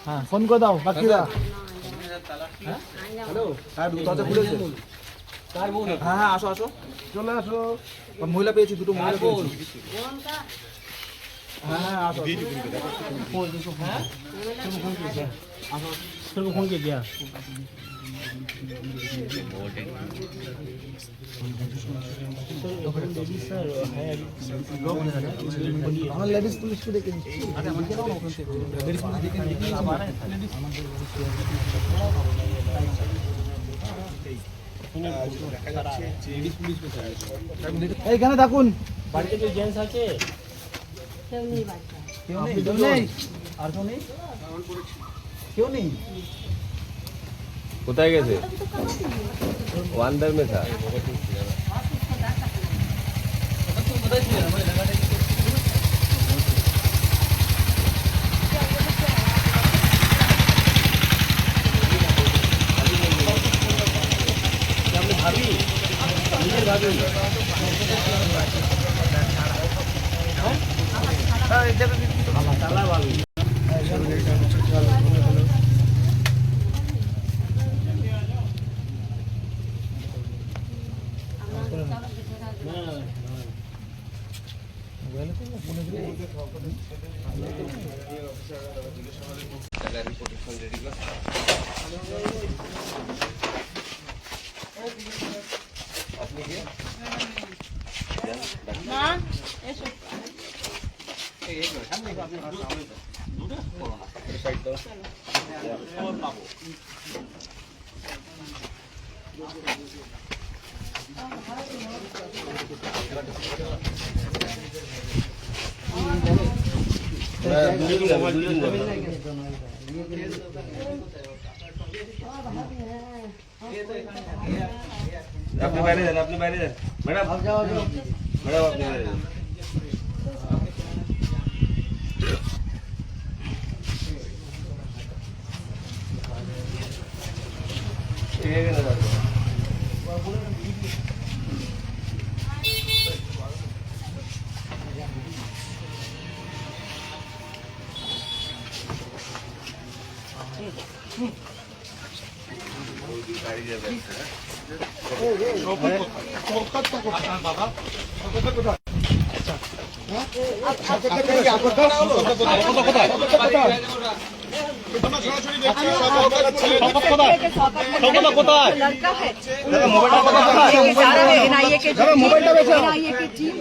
হ্যাঁ ফোন করে দাও বাকিরা। হ্যালো হ্যাঁ দরজা খুলেছে। হ্যাঁ হ্যাঁ আসো আসো চলে আসো। মহিলা পেয়েছি, দুটো মহিলা পেয়েছি। হ্যাঁ হ্যাঁ আসো। फोन के दिया लेडीज पुलिस को देखे এইখানে থাকুন। বাড়িতে কেউ জেন্টস আছে? কেউ নেই বাড়িতে। কেউ নেই? আর কেউ নেই? क्यों नहीं? কোথায় গেছে? वो अंदर में था। अपने बाहर जाना, अपने बाहर जाना मैडम। मैडम अपने बाहर जाना।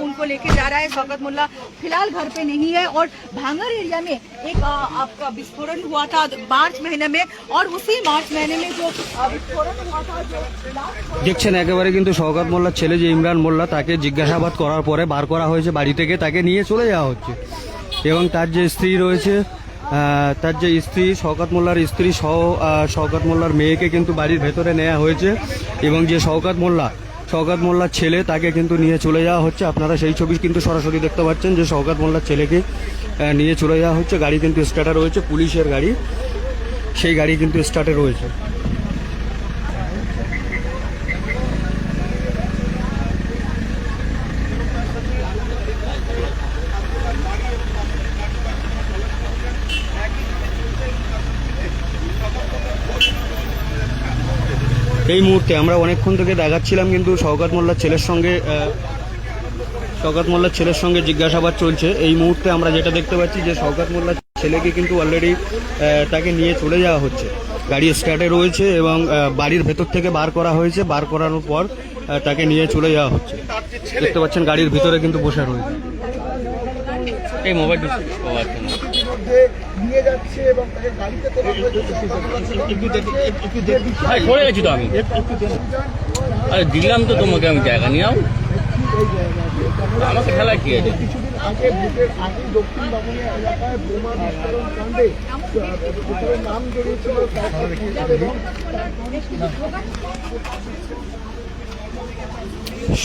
उनको लेके जा रहा है। शौकत मुल्ला फिलहाल घर पे नहीं है और भांगर एरिया में एक आपका विस्फोटन हुआ था मार्च महीने में, और उसी मार्च महीने में जो विस्फोटन हुआ था দেখছেন একেবারে কিন্তু শওকত মোল্লার ছেলে যে ইমরান মোল্লা, তাকে জিজ্ঞাসাবাদ করার পরে বার করা হয়েছে বাড়ি থেকে, তাকে নিয়ে চলে যাওয়া হচ্ছে। এবং তার যে স্ত্রী রয়েছে, তার যে স্ত্রী শওকত মোল্লার স্ত্রী সহ শওকত মোল্লার মেয়েকে কিন্তু বাড়ির ভেতরে নেওয়া হয়েছে। এবং যে শওকত মোল্লার ছেলে, তাকে কিন্তু নিয়ে চলে যাওয়া হচ্ছে। আপনারা সেই ছবি কিন্তু সরাসরি দেখতে পাচ্ছেন যে শওকত মোল্লার ছেলেকে নিয়ে চলে যাওয়া হচ্ছে। গাড়ি কিন্তু স্টার্টে রয়েছে, পুলিশের গাড়ি, সেই গাড়ি কিন্তু স্টার্টে রয়েছে। এই মুহূর্তে আমরা অনেকক্ষণ থেকে দেখাচ্ছিলাম কিন্তু শওকত মোল্লার ছেলের সঙ্গে জিজ্ঞাসাবাদ চলছে। এই মুহূর্তে আমরা যেটা দেখতে পাচ্ছি যে শওকত মোল্লার ছেলেকে কিন্তু অলরেডি তাকে নিয়ে চলে যাওয়া হচ্ছে। গাড়ি স্টার্টে রয়েছে এবং বাড়ির ভেতর থেকে বার করা হয়েছে। বার করানোর পর তাকে নিয়ে চলে যাওয়া হচ্ছে। দেখতে পাচ্ছেন গাড়ির ভিতরে কিন্তু বসে রয়েছে। এই মোবাইল নিয়ে যাচ্ছে এবং তাকে গাড়িতে তোলা হয়েছে তো আমি আরে দিলাম তো তোমাকে, আমি জায়গা নিয়ে আও আমাকে খেলা কি আছে। কিছুদিন আগে বুথের আগে দক্ষিণ বামুনিয়া এলাকায় বোমা বিস্ফোরণ কাণ্ডে নাম জড়িয়েছিল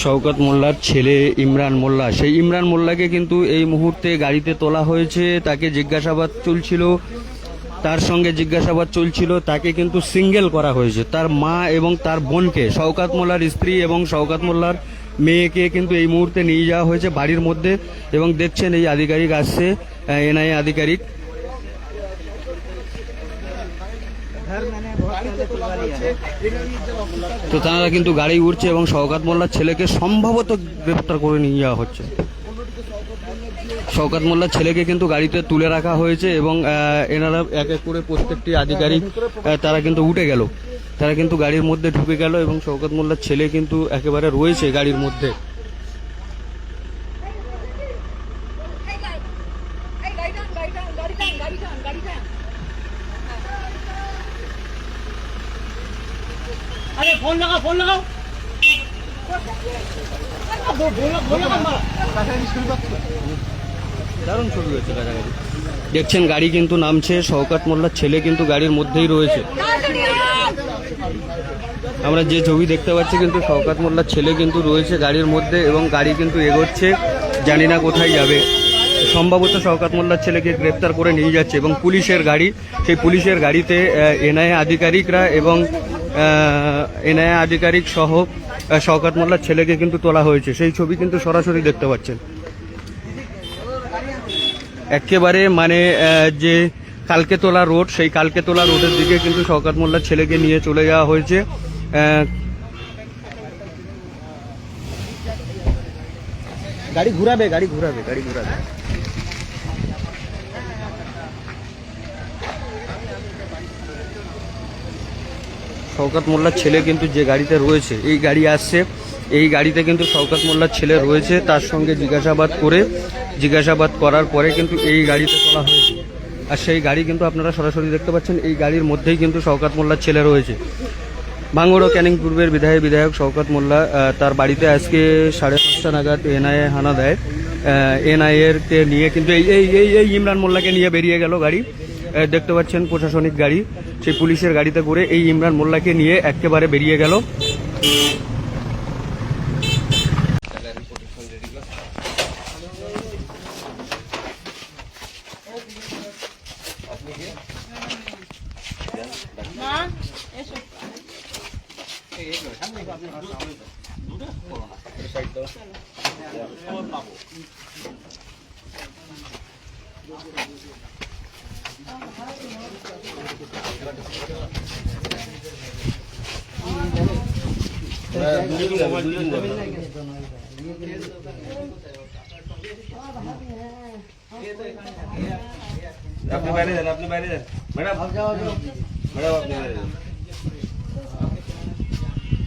শওকত মোল্লার ছেলে ইমরান মোল্লা। সেই ইমরান মোল্লাকে কিন্তু এই মুহূর্তে গাড়িতে তোলা হয়েছে, তাকে জিজ্ঞাসাবাদ চলছিল। তার সঙ্গে জিজ্ঞাসাবাদ চলছিল, তাকে কিন্তু সিঙ্গেল করা হয়েছে। তার মা এবং তার বোনকে, শওকত মোল্লার স্ত্রী এবং শওকত মোল্লার মেয়েকে কিন্তু এই মুহূর্তে নিয়ে যাওয়া হয়েছে বাড়ির মধ্যে। এবং দেখছেন এই আধিকারিক আসছে, এনআইএ আধিকারিক। তো তারা কিন্তু গাড়ি উঠছে এবং শওকত মোল্লার ছেলেকে সম্ভবত গ্রেপ্তার করে নিয়ে যাওয়া হচ্ছে। শওকত মোল্লার ছেলেকে কিন্তু গাড়িতে তুলে রাখা হয়েছে এবং এনারা এক এক করে প্রত্যেকটি আধিকারিক তারা কিন্তু উঠে গেল, তারা কিন্তু গাড়ির মধ্যে ঢুকে গেল এবং শওকত মোল্লার ছেলে কিন্তু একেবারে রয়েছে গাড়ির মধ্যে। আরে ফোন লাগাও, ফোন লাগাও। দারুণ ছবি হয়েছে কাছাকাছি। দেখছেন গাড়ি কিন্তু নামছে, শওকত মোল্লার ছেলে কিন্তু গাড়ির মধ্যেই রয়েছে। আমরা যে ছবি দেখতে পাচ্ছি কিন্তু শওকত মোল্লার ছেলে কিন্তু রয়েছে গাড়ির মধ্যে এবং গাড়ি কিন্তু এগোচ্ছে, জানি না কোথায় যাবে। সম্ভবত শওকত মোল্লার ছেলেকে গ্রেপ্তার করে নিয়ে যাচ্ছে এবং পুলিশের গাড়ি, সেই পুলিশের গাড়িতে এনআইএ আধিকারিকরা এবং এনআইএ আধিকারিক সহ শওকত মোল্লার ছেলেকে কিন্তু তোলা হয়েছে। সেই ছবি কিন্তু সরাসরি দেখতে পাচ্ছেন। একেবারে মানে যে কালকেতলা রোড, সেই কালকেতলা রোডের দিকে কিন্তু শওকত মোল্লার ছেলেকে নিয়ে চলে যাওয়া হয়েছে। গাড়ি ঘুরাবে, গাড়ি ঘুরাবে, গাড়ি ঘুরাবে। শওকত মোল্লার ছেলে কিন্তু যে গাড়িতে রয়েছে, এই গাড়ি আসছে, এই গাড়িতে কিন্তু শওকত মোল্লার ছেলে রয়েছে। তার সঙ্গে জিজ্ঞাসাবাদ করার পরে কিন্তু এই গাড়িতে তোলা হয়েছে। আর সেই গাড়ি কিন্তু আপনারা সরাসরি দেখতে পাচ্ছেন, এই গাড়ির মধ্যেই কিন্তু শওকত মোল্লার ছেলে রয়েছে। ভাঙ্গুড় ও ক্যানিং পূর্বের বিধায়ক শওকত মোল্লা তার বাড়িতে আজকে 5:30 নাগাদ এনআইএ হানা দেয়। এনআইএ-কে নিয়ে কিন্তু এই ইমরান মোল্লাকে নিয়ে বেরিয়ে গেল গাড়ি। দেখতে পাচ্ছেন প্রশাসনিক গাড়ি, সেই পুলিশের গাড়িতে করে এই ইমরান মোল্লাকে নিয়ে একেবারে বেরিয়ে গেল। আপনি বাইরে যান, ম্যাডাম, ম্যাডাম আপনি বাইরে যান।